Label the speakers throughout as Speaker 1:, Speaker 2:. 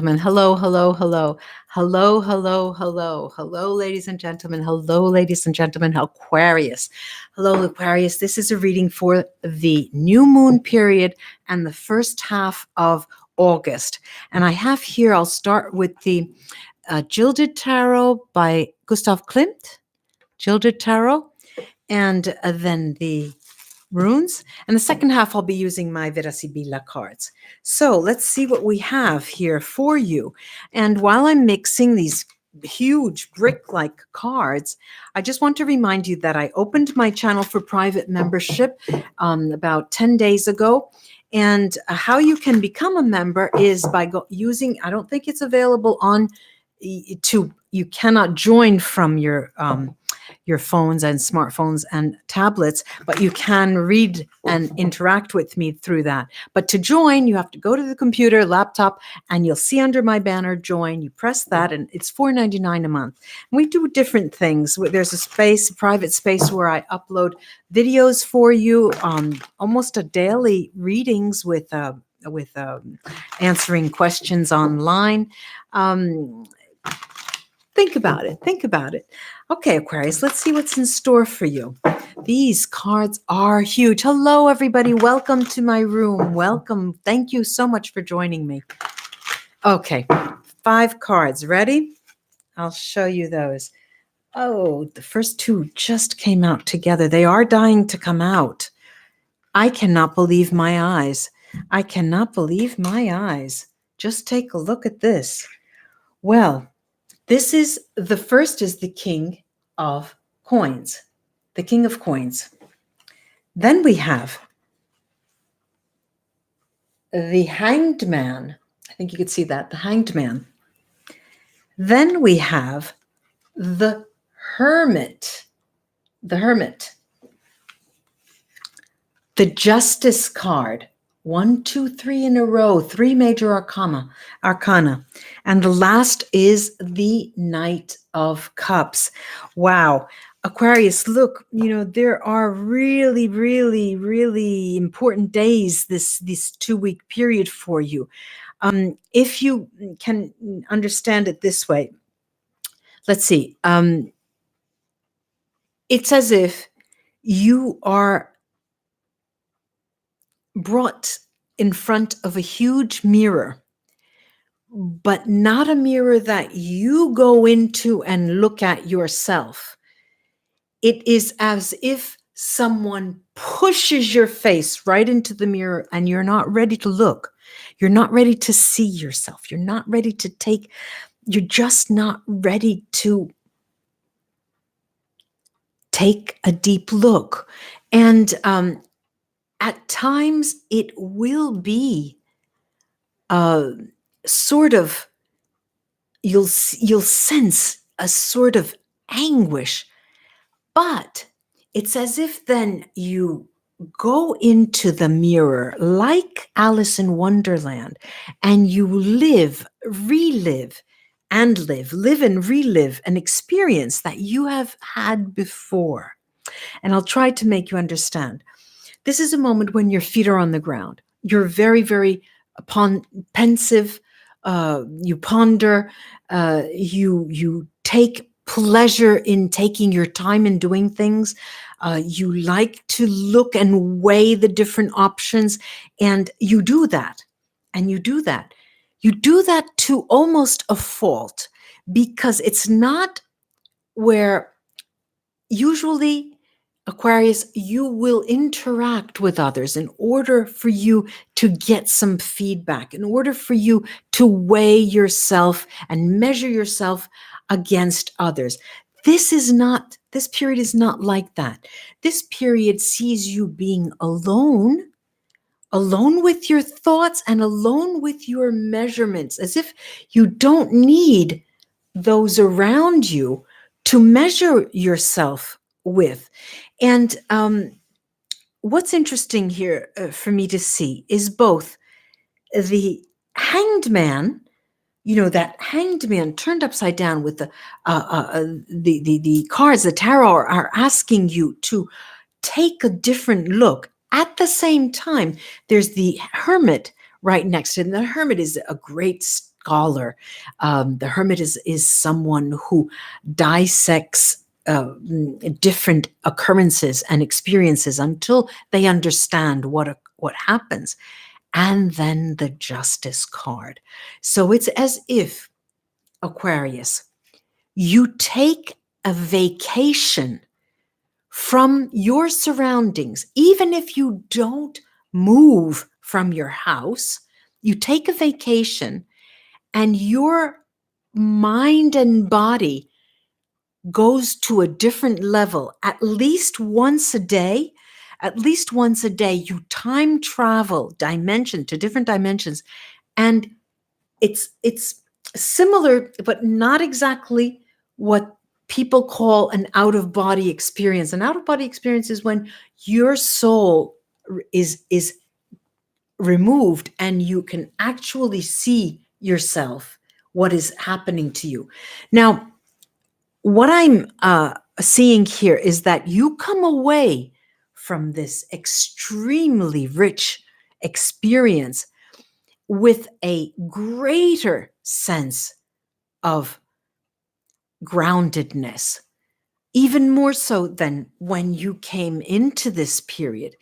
Speaker 1: gentlemen. Hello, hello, hello. Hello, hello, hello. Hello, ladies and gentlemen. Hello, ladies and gentlemen. Aquarius. Hello, Aquarius. This is a reading for the new moon period and the first half of August. And I have here, I'll start with the Gilded Tarot by Gustav Klimt. Gilded Tarot. And then the runes, and the second half I'll be using my VERA SIBILLA cards. So let's see what we have here for you. And while I'm mixing these huge brick-like cards, I just want to remind you that I opened my channel for private membership about 10 days ago. And how you can become a member is by using, I don't think it's available on, you cannot join from your phones and smartphones and tablets, but you can read and interact with me through that. But to join, you have to go to the computer, laptop, and you'll see under my banner, join. You press that, and it's $4.99 a month. And we do different things. There's a private space where I upload videos for you, almost a daily readings with answering questions online. Think about it. Think about it. Okay, Aquarius, let's see what's in store for you. These cards are huge. Hello, everybody. Welcome to my room. Welcome. Thank you so much for joining me. Okay, 5 cards. Ready? I'll show you those. Oh, the first 2 just came out together. They are dying to come out. I cannot believe my eyes. I cannot believe my eyes. Just take a look at this. Well, the first is the King of Coins, the King of Coins. Then we have the Hanged Man. I think you could see that, the Hanged Man. Then we have the Hermit, the Justice card. 1, 2, 3 in a row, 3 major arcana. And the last is the Knight of Cups. Wow. Aquarius, look, there are really, really, really important days this 2-week period for you. If you can understand it this way, let's see. It's as if you are brought in front of a huge mirror, but not a mirror that you go into and look at yourself. It is as if someone pushes your face right into the mirror and you're not ready to look. You're not ready to see yourself. You're not ready to you're just not ready to take a deep look. And at times, it will be sort of, you'll sense a sort of anguish, but it's as if then you go into the mirror like Alice in Wonderland, and you live and relive an experience that you have had before. And I'll try to make you understand. This is a moment when your feet are on the ground. You're very, very pensive. You ponder. You take pleasure in taking your time in doing things. You like to look and weigh the different options, and you do that. And you do that. You do that to almost a fault, because it's not where usually, Aquarius, you will interact with others in order for you to get some feedback, in order for you to weigh yourself and measure yourself against others. This period is not like that. This period sees you being alone with your thoughts and alone with your measurements, as if you don't need those around you to measure yourself with. And what's interesting here for me to see is both the Hanged Man, that Hanged Man turned upside down with the cards, the tarot are asking you to take a different look. At the same time, there's the Hermit right next to it. And the Hermit is a great scholar. The hermit is someone who dissects different occurrences and experiences until they understand what happens. And then the Justice card. So it's as if, Aquarius, you take a vacation from your surroundings. Even if you don't move from your house, you take a vacation and your mind and body goes to a different level at least once a day. At least once a day, you time travel to different dimensions. And it's similar, but not exactly what people call an out-of-body experience. An out-of-body experience is when your soul is removed and you can actually see yourself, what is happening to you. Now, what I'm seeing here is that you come away from this extremely rich experience with a greater sense of groundedness, even more so than when you came into this period.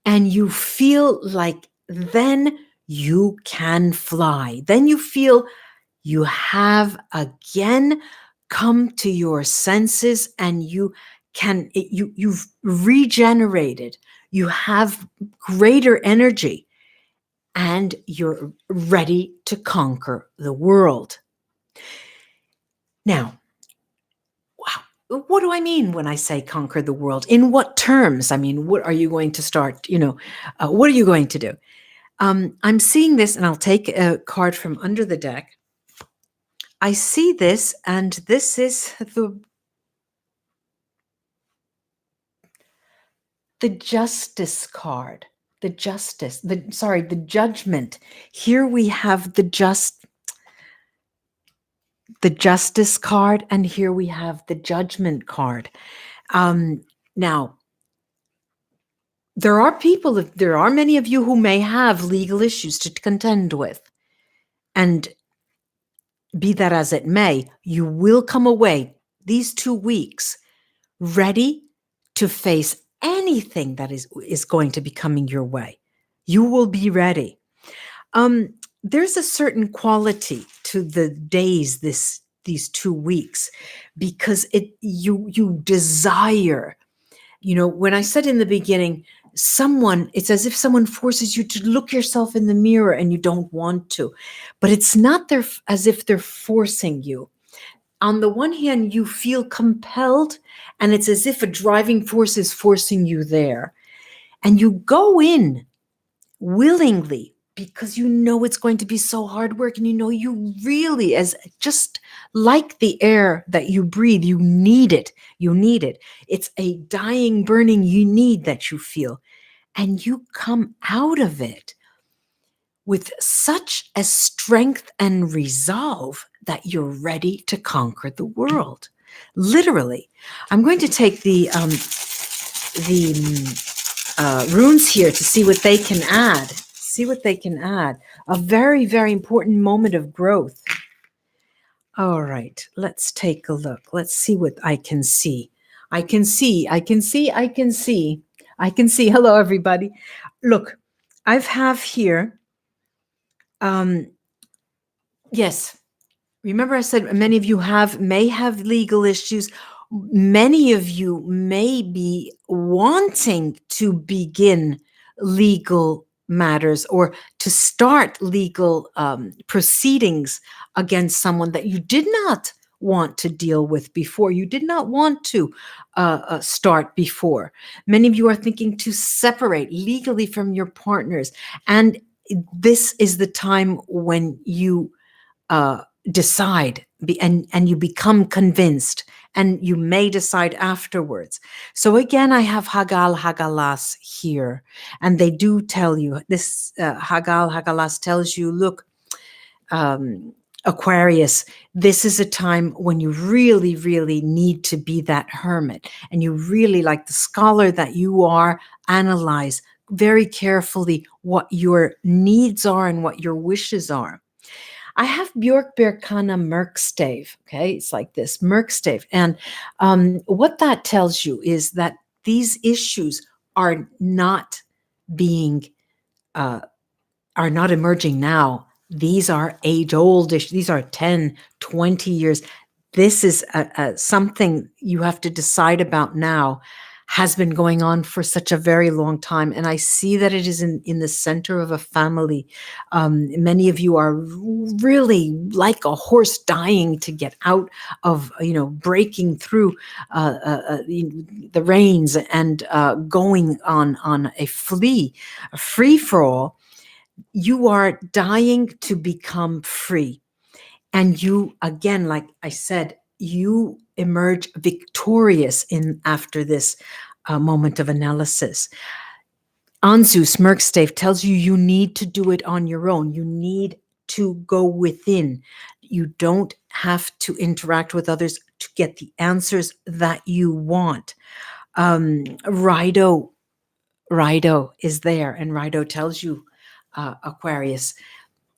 Speaker 1: And you feel like then you can fly. Then you feel you have again come to your senses and you've regenerated. You have greater energy and you're ready to conquer the world. Now, what do I mean when I say conquer the world? In what terms? I mean, what are you going to start? What are you going to do? I'm seeing this, and I'll take a card from under the deck. I see this, and this is the Justice card. The Judgment. Here we have the Justice card, and here we have the Judgment card. Now, there are many of you who may have legal issues to contend with. And be that as it may, you will come away these 2 weeks ready to face anything that is going to be coming your way. You will be ready. There's a certain quality to the days these 2 weeks, because you desire, when I said in the beginning, it's as if someone forces you to look yourself in the mirror and you don't want to, but it's not as if they're forcing you. On the one hand, you feel compelled, and it's as if a driving force is forcing you there, and you go in willingly because you know it's going to be so hard work, and you really, as just like the air that you breathe, you need it. It's a dying, burning need that you feel, and you come out of it with such a strength and resolve that you're ready to conquer the world. Literally. I'm going to take the runes here to see what they can add. A very, very important moment of growth. All right, let's take a look. Let's see what I can see. I can see. Hello, everybody. Look, I have here, yes, remember I said many of you may have legal issues. Many of you may be wanting to begin legal matters or to start legal proceedings against someone that you did not want to deal with before. You did not want to start before. Many of you are thinking to separate legally from your partners. And this is the time when you decide and you become convinced, and you may decide afterwards. So again, I have Hagalas here, and they do tell you this. Hagalas tells you, look, Aquarius, this is a time when you really, really need to be that hermit, and you really, like the scholar that you are, analyze very carefully what your needs are and what your wishes are. I have Björkbergkana Merkstave. Okay, it's like this Merkstave, and what that tells you is that these issues are not being are not emerging now. These are age-old issues. These are 10, 20 years. This is something you have to decide about now, has been going on for such a very long time. And I see that it is in the center of a family. Many of you are really like a horse dying to get out of, breaking through the reins and going on a free-for-all. You are dying to become free. And you, again, like I said, you emerge victorious after this moment of analysis. Anzus Merkstave tells you need to do it on your own. You need to go within. You don't have to interact with others to get the answers that you want. Rido is there, and Rido tells you, Aquarius,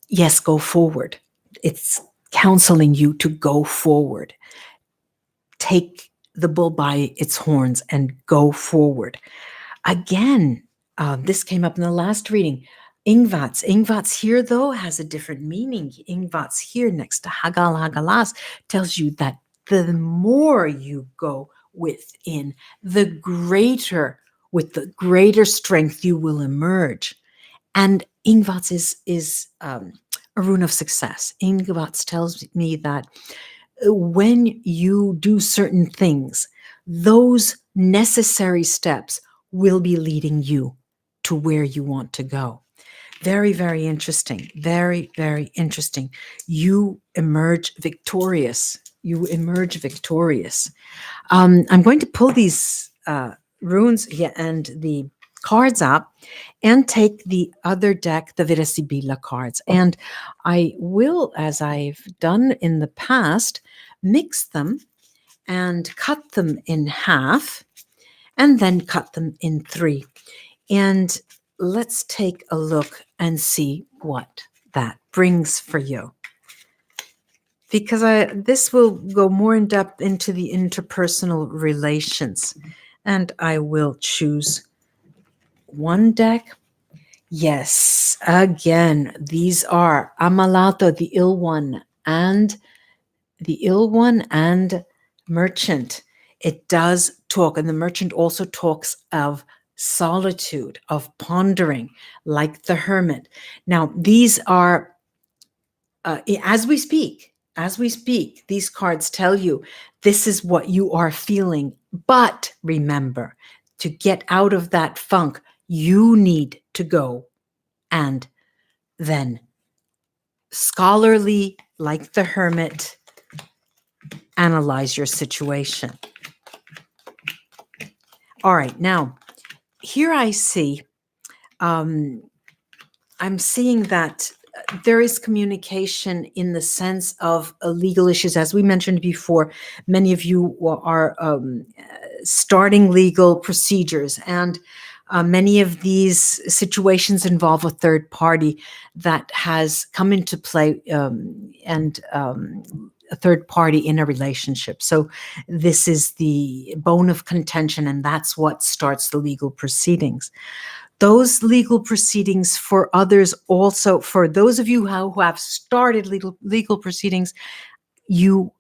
Speaker 1: yes, go forward. It's counseling you to go forward. Take the bull by its horns and go forward. Again, this came up in the last reading. Ingvats. Ingvats here, though, has a different meaning. Ingvats here next to Hagal Hagalas tells you that the more you go within, with the greater strength you will emerge. And Ingvats is a rune of success. Ingvats tells me that when you do certain things, those necessary steps will be leading you to where you want to go. Very, very interesting. Very, very interesting. You emerge victorious. I'm going to pull these runes here and the cards up and take the other deck, the VERA SIBILLA cards. And I will, as I've done in the past, mix them and cut them in half and then cut them in 3. And let's take a look and see what that brings for you. Because this will go more in depth into the interpersonal relations. And I will choose one deck. Yes, again, these are Amalato, the ill one, and Merchant. It does talk, and the Merchant also talks of solitude, of pondering, like the Hermit. Now, these are, as we speak, these cards tell you this is what you are feeling. But remember, to get out of that funk, you need to go and then scholarly, like the Hermit, analyze your situation. All right, now, here I see, I'm seeing that there is communication in the sense of legal issues. As we mentioned before, many of you are starting legal procedures, and many of these situations involve a third party that has come into play, and a third party in a relationship. So this is the bone of contention, and that's what starts the legal proceedings. Those legal proceedings for others also, for those of you who have started legal proceedings, you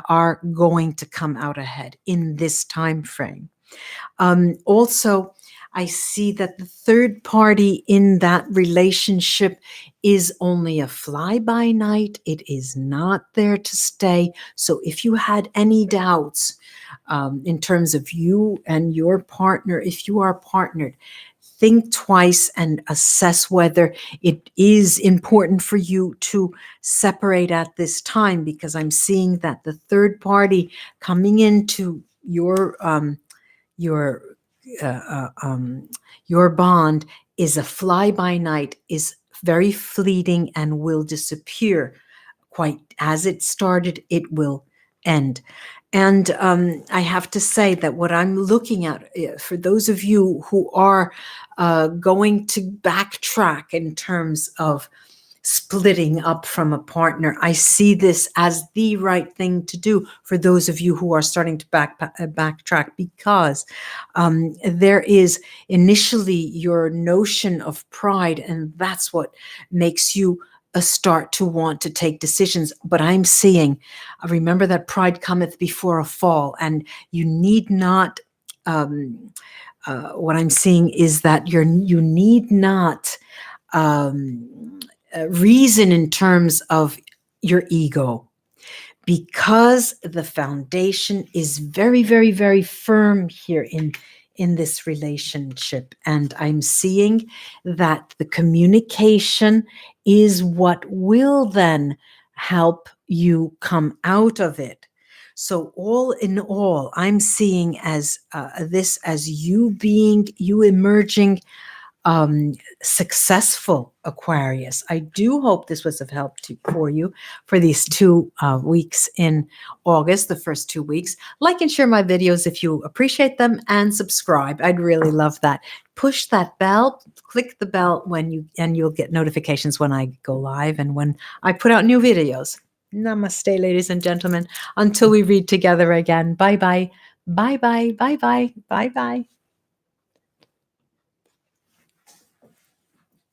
Speaker 1: are going to come out ahead in this time frame. Also, I see that the third party in that relationship is only a fly-by-night. It is not there to stay. So if you had any doubts in terms of you and your partner, if you are partnered, think twice and assess whether it is important for you to separate at this time, because I'm seeing that the third party coming into your bond is a fly-by-night, is very fleeting, and will disappear. Quite as it started, it will end. And I have to say that what I'm looking at, for those of you who are going to backtrack in terms of splitting up from a partner. I see this as the right thing to do for those of you who are starting to backtrack, because there is initially your notion of pride, and that's what makes you start to want to take decisions. But I'm seeing, remember that pride cometh before a fall, and you need not, what I'm seeing is that you need not reason in terms of your ego, because the foundation is very, very, very firm here in this relationship. And I'm seeing that the communication is what will then help you come out of it. So all in all, I'm seeing as this as you emerging successful Aquarius. I do hope this was of help for you for these 2 weeks in August, the first 2 weeks. Like and share my videos if you appreciate them, and subscribe. I'd really love that. Push that bell, click the bell and you'll get notifications when I go live and when I put out new videos. Namaste, ladies and gentlemen. Until we read together again. Bye-bye. Bye-bye. Bye-bye. Bye-bye.